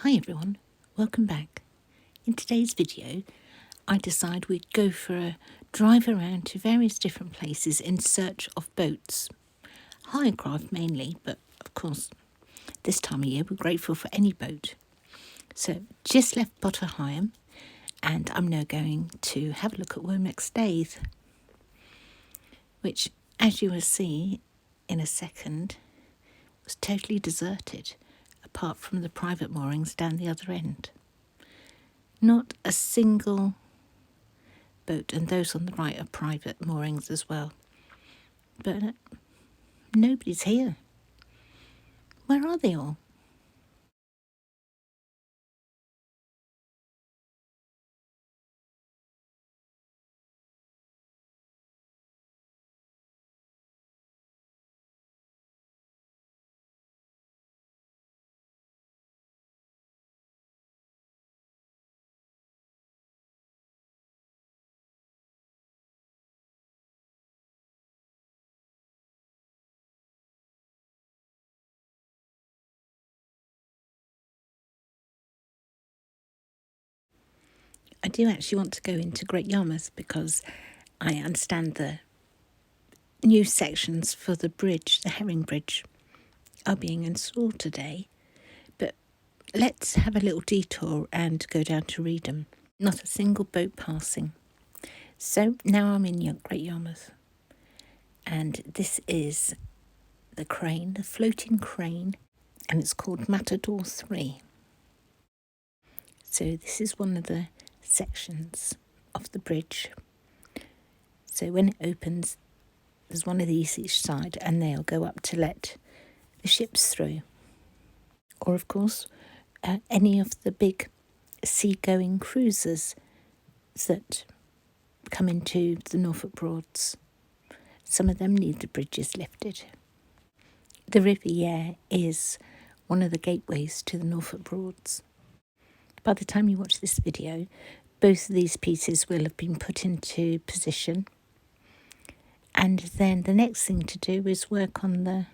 Hi everyone, welcome back. In today's video, I decided we'd go for a drive around to various different places in search of boats. Hire craft mainly, but of course, this time of year we're grateful for any boat. So, just left Heigham, and I'm now going to have a look at Womack Water, which, as you will see in a second, was totally deserted, apart from the private moorings down the other end. Not a single boat, and those on the right are private moorings as well. But nobody's here. Where are they all? I do actually want to go into Great Yarmouth because I understand the new sections for the bridge, the Herring Bridge, are being installed today. But let's have a little detour and go down to Reedham. Not a single boat passing. So now I'm in Great Yarmouth, and this is the crane, the floating crane, and it's called Matador 3. So this is one of the sections of the bridge. So when it opens, there's one of these each side, and they'll go up to let the ships through. Or, of course, any of the big sea-going cruisers that come into the Norfolk Broads. Some of them need the bridges lifted. The Riviera is one of the gateways to the Norfolk Broads. By the time you watch this video, both of these pieces will have been put into position. And then the next thing to do is work on the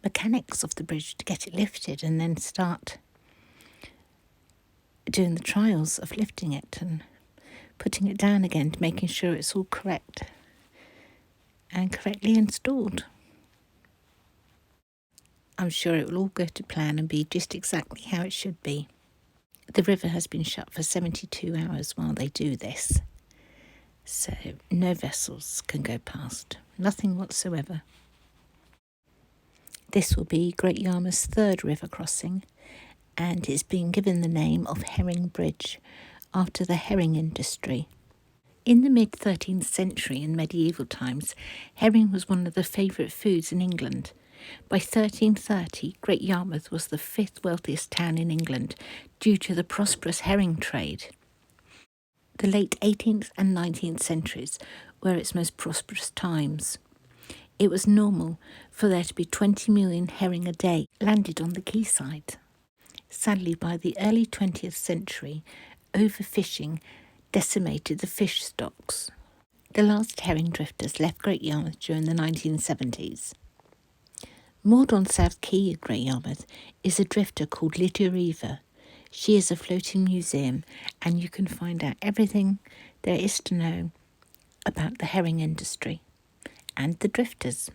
mechanics of the bridge to get it lifted, and then start doing the trials of lifting it and putting it down again, to making sure it's all correct and correctly installed. I'm sure it will all go to plan and be just exactly how it should be. The river has been shut for 72 hours while they do this, so no vessels can go past, nothing whatsoever. This will be Great Yarmouth's third river crossing, and it's been given the name of Herring Bridge after the herring industry. In the mid-13th century and medieval times, herring was one of the favourite foods in England. By 1330, Great Yarmouth was the fifth wealthiest town in England due to the prosperous herring trade. The late 18th and 19th centuries were its most prosperous times. It was normal for there to be 20 million herring a day landed on the quayside. Sadly, by the early 20th century, overfishing decimated the fish stocks. The last herring drifters left Great Yarmouth during the 1970s. Moored on South Quay at Great Yarmouth is a drifter called Lydia Reaver. She is a floating museum, and you can find out everything there is to know about the herring industry and the drifters.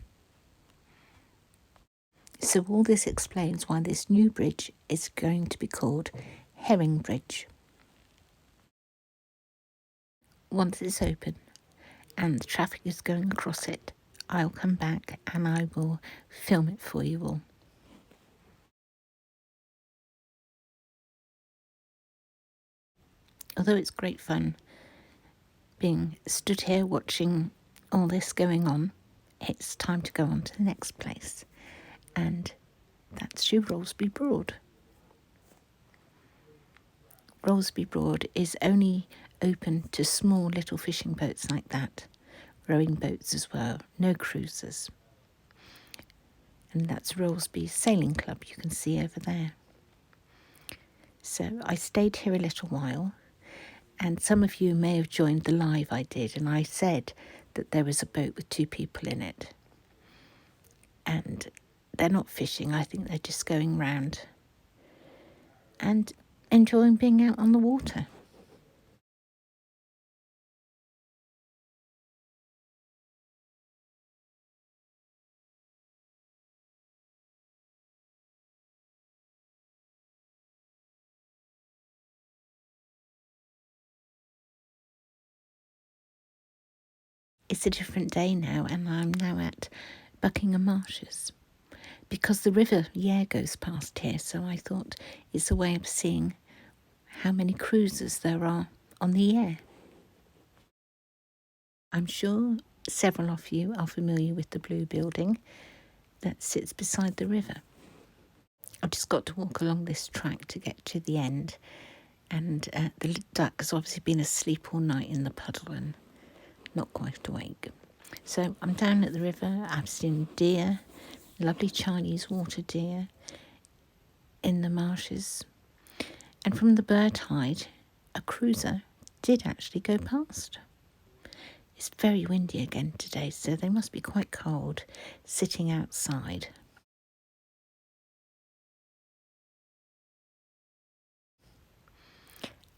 So all this explains why this new bridge is going to be called Herring Bridge. Once it's open and the traffic is going across it, I'll come back and I will film it for you all. Although it's great fun being stood here watching all this going on, it's time to go on to the next place, and that's Rollesby Broad. Rollesby Broad is only open to small little fishing boats like that, rowing boats as well, no cruisers. And that's Rollesby Sailing Club, you can see over there. So I stayed here a little while, and some of you may have joined the live I did, and I said that there was a boat with two people in it. And they're not fishing, I think they're just going round and enjoying being out on the water. It's a different day now, and I'm now at Buckenham Marshes because the River Yare goes past here, so I thought it's a way of seeing how many cruisers there are on the Yare. I'm sure several of you are familiar with the blue building that sits beside the river. I've just got to walk along this track to get to the end, and the duck has obviously been asleep all night in the puddle and not quite awake. So I'm down at the river. I've seen deer, lovely Chinese water deer in the marshes, and from the bird hide, a cruiser did actually go past. It's very windy again today, so they must be quite cold sitting outside.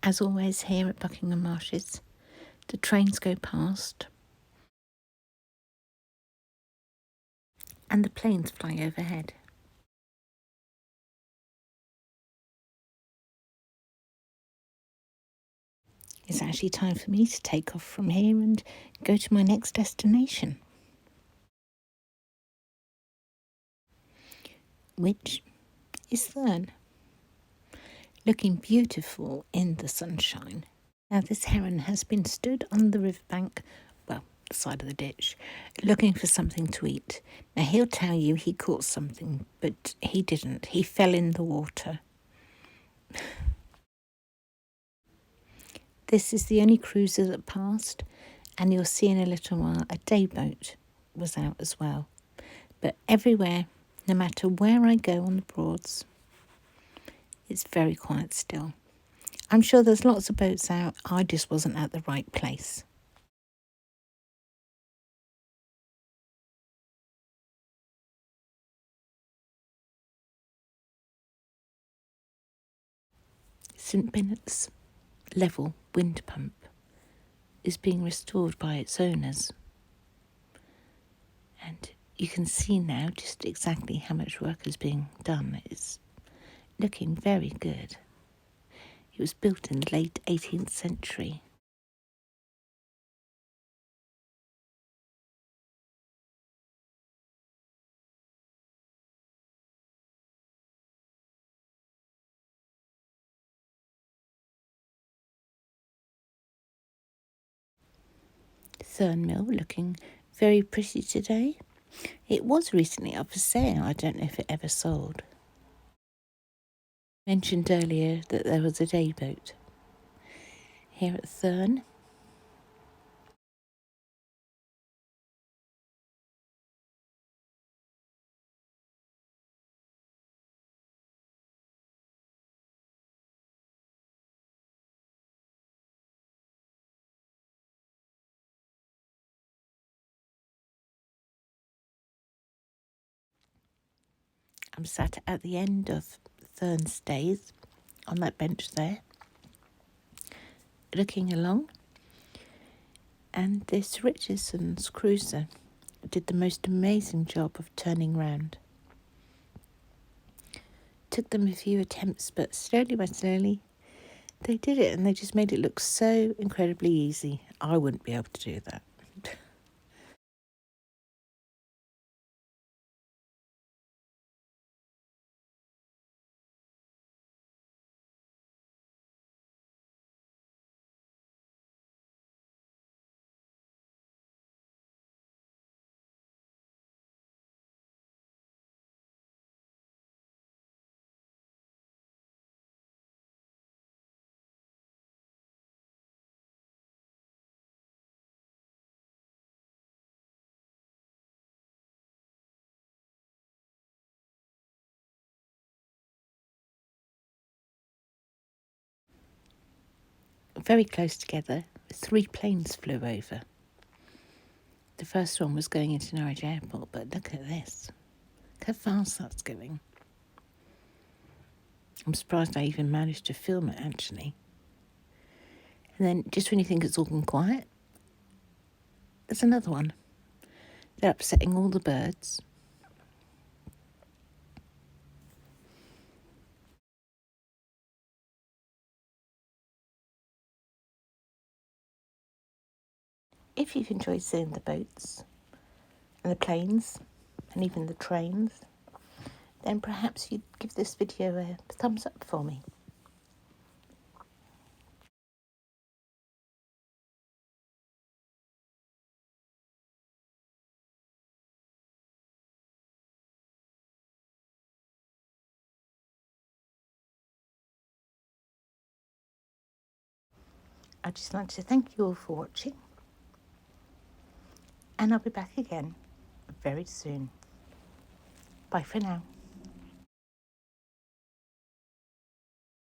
As always here at Buckingham Marshes, the trains go past and the planes fly overhead. It's actually time for me to take off from here and go to my next destination, which is Thurne, looking beautiful in the sunshine. Now this heron has been stood on the riverbank, well, the side of the ditch, looking for something to eat. Now he'll tell you he caught something, but he didn't. He fell in the water. This is the only cruiser that passed, and you'll see in a little while a day boat was out as well. But everywhere, no matter where I go on the Broads, it's very quiet still. I'm sure there's lots of boats out, I just wasn't at the right place. St Benet's level wind pump is being restored by its owners. And you can see now just exactly how much work is being done. It's looking very good. It was built in the late 18th century. Thurne Mill looking very pretty today. It was recently up for sale. I don't know if it ever sold. Mentioned earlier that there was a day boat here at Thurne. I'm sat at the end of Thurne Stays on that bench there, looking along, and this Richardson's cruiser did the most amazing job of turning round. Took them a few attempts, but slowly by slowly, they did it, and they just made it look so incredibly easy. I wouldn't be able to do that. Very close together, 3 planes flew over. The first one was going into Norwich Airport, but look at this. Look how fast that's going. I'm surprised I even managed to film it, actually. And then, just when you think it's all gone quiet, there's another one. They're upsetting all the birds. If you've enjoyed seeing the boats and the planes and even the trains, then perhaps you'd give this video a thumbs up for me. I'd just like to thank you all for watching, and I'll be back again very soon. Bye for now.